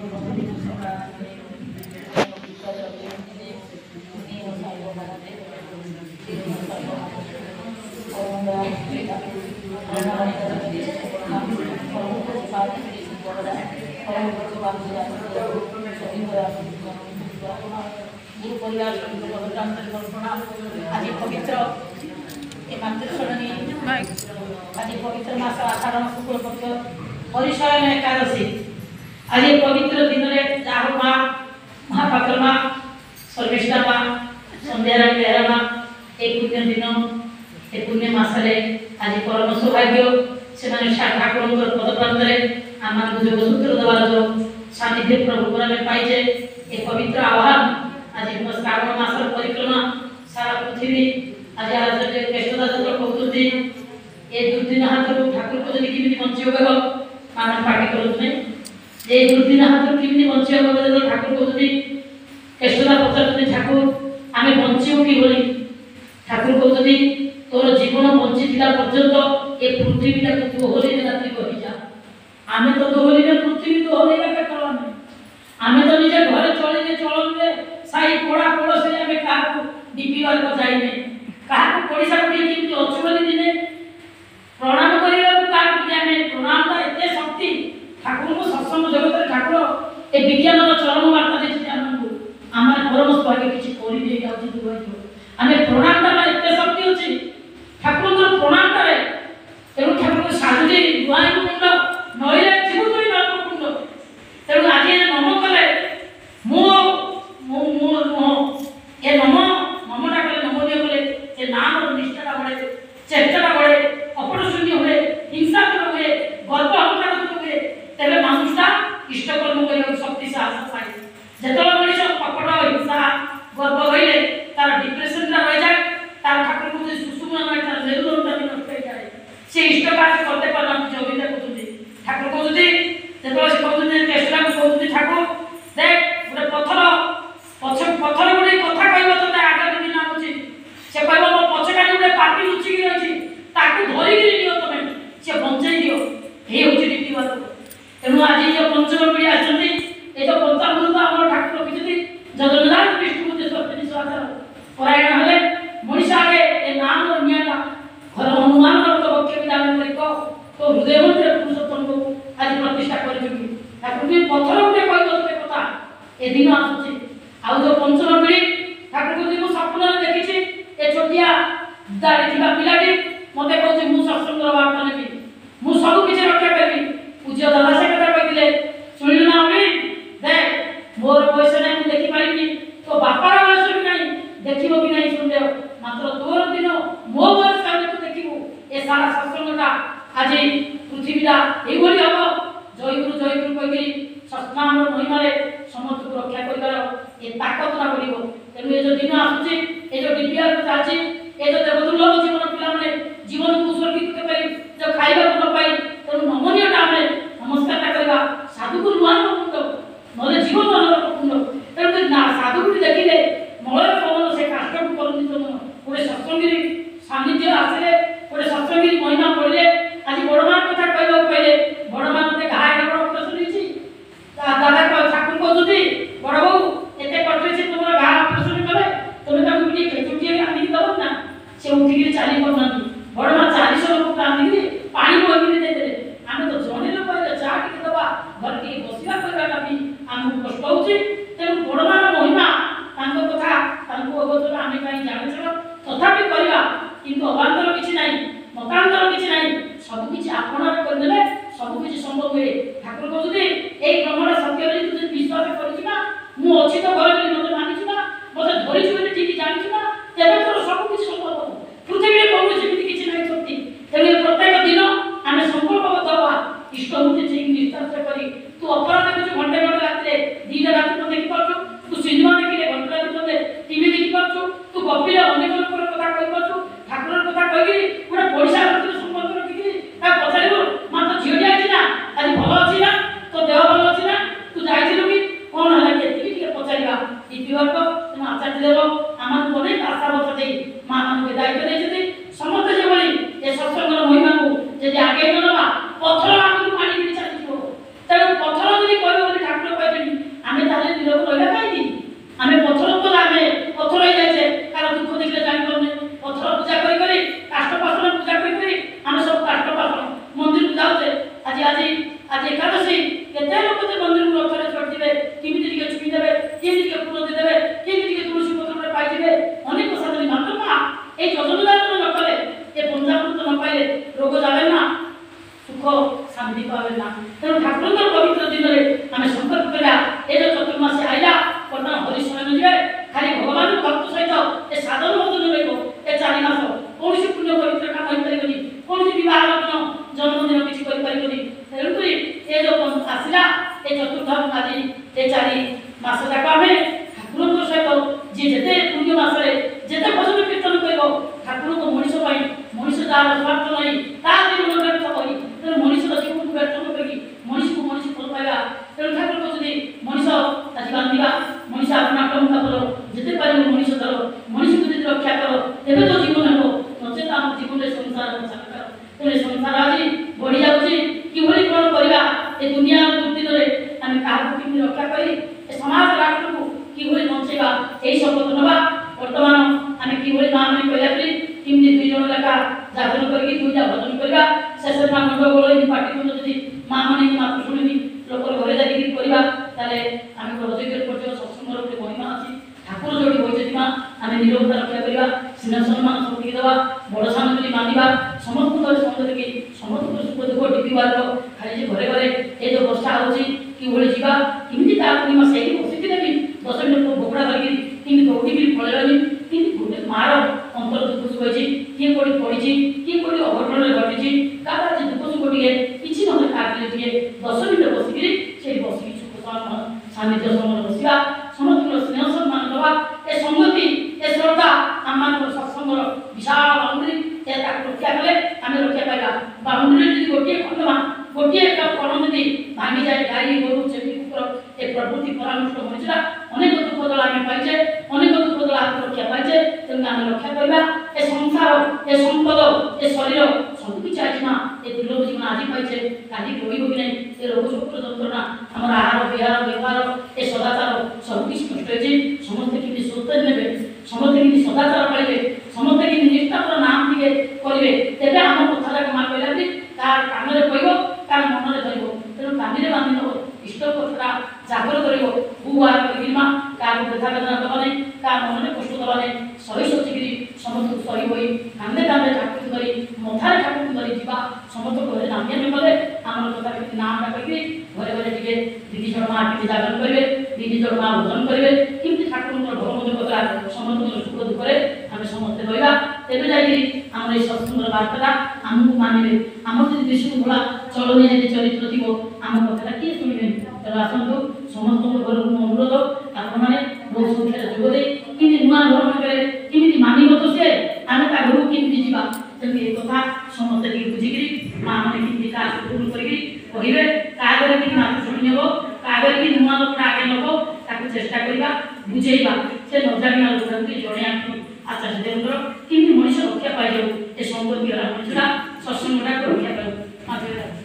आज पवित्र आज पवित्र मास आषाढ़ मास शुक्ल पक्ष परिशयन एकादशी आज पवित्र दिन में जाहु माँ महापात्र माँ सर्वेष्ठा माँ संध्याराणी बेहरा माँ एक पुण्य दिन एक पुण्य मासरे आज परम सौभाग्य से ठाकुर पद प्रांत आम योगसूत्र देवार जो सानिध्य प्रभु में पाइजे एक पवित्र आह्वान आज श्रावण मास परिक्रमा सारा पृथ्वी आज ज्येष्ठता कहते ये दुर्दिन हाथ ठाकुर को जब किमी बंची हो मान पार्टी करूँ ये दुर्दिन हाथ किमी बंची हो ठाकुर कहते ज्येष्ठता पचार ठाकुर आम बंचू कि ठाकुर कहते तोर जीवन बंची पर्यंत ये पृथ्वीटा तू दोहरी रात्रि कही जा आम तो दोहरी पृथ्वी दोहर आम तो निजे घर चलिए चलने साई पड़ा पड़ोसी आम क्या दीपीवार को जाइने क्या पड़िशा पड़ी कि अच्छु बोली दिने प्रणाम करने प्रणाम एत शक्ति ठाकुर को सत्संग जगत ठाकुर ए विज्ञान चरम वार्ता देते आम परम सौभाग्य किसी कर आम प्रणाम एत शक्ति अच्छी ठाकुर प्रणाम तेणु ठाकुर साधुजी गुआई कुंड नई जीवन कुंड तेणु आज नम कले ये नम नमटा कले नमनीय कले ये नाम निष्ठाटा बढ़े चेष्टा बढ़े अपट शून्य हुए हिंसा हुए गर्व अहंकार हुए तेरे मनुष्यटा इष्टकर्म करने शक्ति साहस पाए जो मनीष कपट हिंसा गर्व रही तार डिप्रेशन रही जाए तार ठाकुर को सुषुम्ना नहीं तार मेरुदंडा भी नष्ट हो जाए से इष्ट कार्य करते पार जगह कहते ठाकुर कहते जो से कहते चेष्टा को कहते ठाकुर देख गोटे पत्थर पत्थर गोटे कथा कह तो आगामी दिन आऊँगी से कह मो पछका गोटे पापी लुचिकी रही धरिकी नियो तुम से बंचाई दियो ये हूँ रीतिवाद तेणु आज जो पंचम पीढ़ी आसती ये जो पंचामृत आम ठाकुर रखी जगन्नाथ विष्णु परायण हेले मनीष आगे ये नाम निया घर हनुमान वक्य विधान तो हृदय मंदिर पुरुषोत्तम को आज प्रतिष्ठा कर ठाकुर पत्थर गोटे कह कथा ए दिन आसूँ आउ जो पंचम पीढ़ी ठाकुर को सपन देखी ए छोटिया दाड़ी पिलाटी मत कहते मुझे सत्संग वार्ता नेबी मुझे सब किसी रक्षा करी पूज्य दादा से कथा कहते शुणु ना अमी देख मोर बयस ना मुझे देखिपारि तो बापार बयस भी ना देखो कि नहीं सुनदेव मात्र तोर दिन मो बयस का देखू ए सारा सत्संगटा आज पृथ्वीटा ये हम जयगुरु कही सत्नाम महिमार समस्त को रक्षा कर ये ताकत ना पड़ो तेणु ये जो दिन आसूँ ये जो डीपीआर को चलती ये जो देवदुर्लभ जीवन पिला जीवन को उत्सर्गित कर जो खाइबा को न पाई तेणु नमनीयटा आम नमस्कार करवा साधु को नुआ कुंड ना जीवन कुंड तेणु साधु को देखिले मलय पवन से काष्ट को करती गोटे सत्संगी सानिध्य आसले गोटे सत्संगी महिमा पड़े आज बड़ मान कथा कहवा कहले बड़ मान मत गाय बड़ ऑपरेशन दादा ठाकुर कहते बड़ बो एत कटे तुम घा ऑपरेशन कले तुम चुटी आनी दब ना से उठिक चली पाना बड़ माँ 400 लोक कांदी पानी बोल देते आम तो जड़े लोग चा टे दबा घर के बसवा करवाटा भी आमको कष्ट हो तेणु बड़ मान महिमा कथा अवगत आम कहीं जान तथापि करवा कि अबांतर किसी ना मतांतर किसी ना सबकि आपना करदे सबकि संभव हुए ठाकुर कहते ये ब्रह्मण सत्य तुझे विश्वास करछि तो घर मत मानिछु ना मत धरिछु ठीक जानिछु ना तेरे तोर सबकि संभव पृथ्वी कौन जमी किसी ना शक्ति तेणु प्रत्येक दिन आम संकल्पबद्ध हवा इष्टमूर्ति ठीक निष्ठा करी तू अपराध देखु घंटे घंटे रात 2टा रात को देखी पार्छ तू सिनेमा देखिले घंटे रात टीवी देखी पार्छ तू गपिले अनेक लोकर कथा कहि पार्छ ठाकुर कथा कहि गोटे पइसा रखिले संपर्क रखिली पचारू मां तो झील जाइए ना आज भल अच्छी ना तो देह भल अच्छी ना तू जाइलु कि कौन है ये पचारा दीपीवार को तुम आचार्य देव आम को अनेक आशा बचा दे माँ मान दायित्व देते समस्त जो ये सत्संग महिमा को जब आगे न ना पत्थर आगे पानी चली तेणु पत्थर जब कह ठाकुर कहते ବୃନ୍ଦାବନ ଆଜି ଏ 4 ମାସ ଯାକ ଆମେ ଠାକୁରଙ୍କ ସହିତ ଯିଏ ଯେତେ ପୁଣ୍ୟ ମାସରେ ଯେତେ ଭଜନ କୀର୍ତ୍ତନ କରିବ ଠାକୁରଙ୍କ ମଣିଷ ପାଇଁ ମଣିଷ ଯାହାର ସ୍ୱାର୍ଥ ନାହିଁ ତା ଜୀବନ ବ୍ୟର୍ଥ କରି ତେଣୁ ମଣିଷର ଜୀବନକୁ ବ୍ୟର୍ଥ ନ କରିକି ମଣିଷକୁ ମଣିଷ ଭଲ ପାଇବା। ତେଣୁ ଠାକୁର କହୁଛନ୍ତି ମଣିଷ ଆଜି ବାନ୍ଧିବା ମଣିଷ ଆପଣ ଟଙ୍କା କର ଯେତେ ପାରିବ ମଣିଷ ଧର ମଣିଷକୁ ଯଦି ରକ୍ଷା କର ତେବେ ତ ଜୀବନ ହେବ ନଚେତ ଆମ ଜୀବନରେ ସଂସାର କର। ତେଣୁ ସଂସାର ଆଜି ବଢ଼ି ଯାଉଛି କିଭଳି କ'ଣ କରିବା ଏ ଦୁନିଆ ଦୁର୍ଦିନରେ ଆମେ କାହାକୁ କେମିତି ରକ୍ଷା କରି ଏ ସମାଜ ରାଷ୍ଟ୍ରକୁ କିଭଳି ବଞ୍ଚେଇବା ଏହି ଶପଥ ନେବା। ବର୍ତ୍ତମାନ ଆମେ କିଭଳି ମା ମାନେ କହିଲା ପରି କେମିତି 2 ଜଣ ଲେଖା ଜାଗରଣ କରିକି 2ଟା ଭଜନ କରିବା ଶେଷରେ ନା ଗଣ୍ଡଗୋଳ ଏଇ ପାଟିତୁଣ୍ଡ ଯଦି ମା ମାନେ ମାତ୍ର ଶୁଣିବି ଲୋକର ଘରେ ଯାଇକି କରିବା ତାହେଲେ ଆମେ ଅଯୋଗ୍ୟ ପର୍ଯ୍ୟନ୍ତ ସତ୍ସଙ୍ଗର ଗୋଟେ ମହିମା ଅଛି। ଠାକୁର ଯୋଉଠି ବହିଛନ୍ତି ମା ଆମେ ନିରବତା ରକ୍ଷା କରିବା ସ୍ନେହ ସମ୍ମାନ ସବୁକି ଦେବା ବଡ଼ ସାନ ବୋଲି ମାନିବା ସମସ୍ତଙ୍କର ସମସ୍ତକି ସମସ୍ତଙ୍କର ସୁଖ ଦୁଃଖ ଟିପିବାର ଖାଲି ଯେ ଘରେ ଘରେ ଏ ଯୋଉ ବର୍ଷା ହେଉଛି କିଭଳି ଯିବା କେମିତି ତା ପୂର୍ଣ୍ଣିମା ସେଇଠି ବସିଥିଲେ ବି 10 ମିନିଟ୍ ବୋକଡ଼ା ଧରିକି କେମିତି ଦୌଡ଼ିକି ପଳେଇଲାନି କିନ୍ତୁ ଗୋଟେ ମାର ଅନ୍ତର ଦୁଃଖ ସୁଖ ହେଇଛି କିଏ କୋଉଠି ପଡ଼ିଛି କିଏ କୋଉଠି ଅଘଟଣରେ ଘଟିଛି କାହାର ଆଜି ଦୁଃଖ ସୁଖ ଟିକେ କିଛି ନହେଲେ କାହାଥିଲେ ଟିକେ 10 ମିନିଟ୍ ବସିକିରି ସେଇଠି ବସିକି ସୁଖ ସାନ୍ନିଧ୍ୟ ସମୟରେ ବସିବା ସମସ୍ତଙ୍କର ସ୍ନେହ ସମ୍ମାନ ଦେବା ଏ ସଂଗତି ଏ ଶ୍ରଦ୍ଧା ଆମମାନଙ୍କର ସତ୍ସଙ୍ଗର ବିଶାଳ ବାଉଣ୍ଡରୀ ଏ ତାକୁ ରକ୍ଷା କଲେ ଆମେ ରକ୍ଷା ପାଇବା। ବାଉଣ୍ଡରୀ ଯଦି ଗୋଟିଏ ଖଣ୍ଡ ଗୋଟିଏ କଣ ଯଦି ଭାଙ୍ଗିଯାଏ ଗାଈ ଗୋରୁ ଛେଳି କୁକୁର ଏ ପ୍ରକୃତି ପରାମୃଷ୍ଟ ମଣିଷଟା ଅନେକ ଦୁଃଖ ଦଳ ଆମେ ପାଇଛେ ଅନେକ ଦୁଃଖ ଦଳ ଆତ୍ମରକ୍ଷା ପାଇଛେ। ତେଣୁ ଆମେ ରକ୍ଷା କରିବା ଏ ସଂସାର ଏ ସମ୍ପଦ ଏ ଶରୀର ସବୁକିଛି ଆଜି ମା ଏ ଦୁର୍ଲଭ ଜୀବନ ଆଜି ପାଇଛେ କାଲି ରହିବ କି ନାହିଁ ଏ ରୋଗ ଶୋକର ଯନ୍ତ୍ରଣା ଆମର ଆହାର ବିହାର ବ୍ୟବହାର ଏ ସଦାଚାର ସବୁକିଛି ନଷ୍ଟ ହେଇଛି। ସମସ୍ତେ କେମିତି ସୁସ୍ଥ ନେବେ ସମସ୍ତେ କେମିତି ସଦାଚାର ପାଳିବେ ସମସ୍ତେ କେମିତି ନିଷ୍ଠାର ନାମ ଟିକେ କରିବେ ତେବେ ଆମ କଥାଟା ମା କହିଲା ଯେ କାହାର କାନରେ କହିବ କାହାର ମନରେ ଧରିବ। ତେଣୁ କାନିରେ ବାନ୍ଧି ନେବ ଇଷ୍ଟ କଥାଟା ଜାଗର କରିବ ବୁଆ କରିକି ମା କାହାକୁ ବୃଥା ବେଦନା ଦେବା ନାହିଁ କାହା ମନରେ କଷ୍ଟ ଦେବା ନାହିଁ ସହି ସଚିକିରି ସମସ୍ତଙ୍କୁ ସହି ହୋଇ କାନ୍ଦେ କାନ୍ଦେ ଠାକୁରଙ୍କୁ ଧରି ମଥାରେ ଠାକୁରଙ୍କୁ ଧରି ଯିବା ସମସ୍ତଙ୍କ ଘରେ ନାମିଆ ନେଲେ ଆମର କଥା କେମିତି ନାମଟା କହିକି ଘରେ ଘରେ ଟିକେ 2 ଜଣ ମା କେମିତି ଜାଗରଣ କରିବେ 2 ଜଣ ମା ଭୋଜନ କରିବେ କେମିତି ଠାକୁରଙ୍କର ଭଲ ମନ୍ଦ କଥା ସମସ୍ତଙ୍କର ସୁଖ ଦୁଃଖରେ ଆମେ ସମସ୍ତେ ରହିବା ତେବେ ଯାଇକି ଆମର এই ସତ୍ସଙ୍ଗର ବାର୍ତ୍ତାଟା ଆମକୁ ମାନିବେ। ଆମର ଯଦି ବିଷ୍ଣୁ ଭୋଳା ଚଳନୀ ଯଦି ଚରିତ୍ର ଥିବ ଆମ କଥାଟା କିଏ ଶୁଣିବେ। ତେଣୁ ଆସନ୍ତୁ ସମସ୍ତଙ୍କ ଘରକୁ ମୁଁ ଅନୁରୋଧ ଆପଣମାନେ ବହୁ ସଂଖ୍ୟାରେ ଯୋଗ ଦେଇ କେମିତି ନୂଆ ଧର୍ମରେ କେମିତି ମାନିବ ତ ସେ ଆମେ ତା ଘରକୁ କେମିତି ଯିବା ତେଣୁ ଏ କଥା ସମସ୍ତେ ଟିକେ ବୁଝିକିରି ମା ମାନେ କେମିତି କାହାକୁ ଭୁଲ କରିକି କହିବେ କାହାଘରେ କେମିତି ମାଛ ଶୁଣି ନେବ କାହାଘରେ କି ନୂଆ ଲୋକଟା ଆଗେ ନେବ ତାକୁ ଚେଷ୍ଟା କରିବା ବୁଝେଇବା ସେ ନଜାଣିବା ଲୋକଙ୍କୁ ଜଣେଇବାକୁ ଆଚାର୍ଯ୍ୟ ଦେବଙ୍କର କେମିତି ମଣିଷ ରକ୍ଷା ପାଇଯାଉ ଏ ସମ୍ପତ୍ତି ମଣିଷଟା ସତ୍ସଙ୍ଗଟାକୁ ରକ୍ଷା ପାଇବ।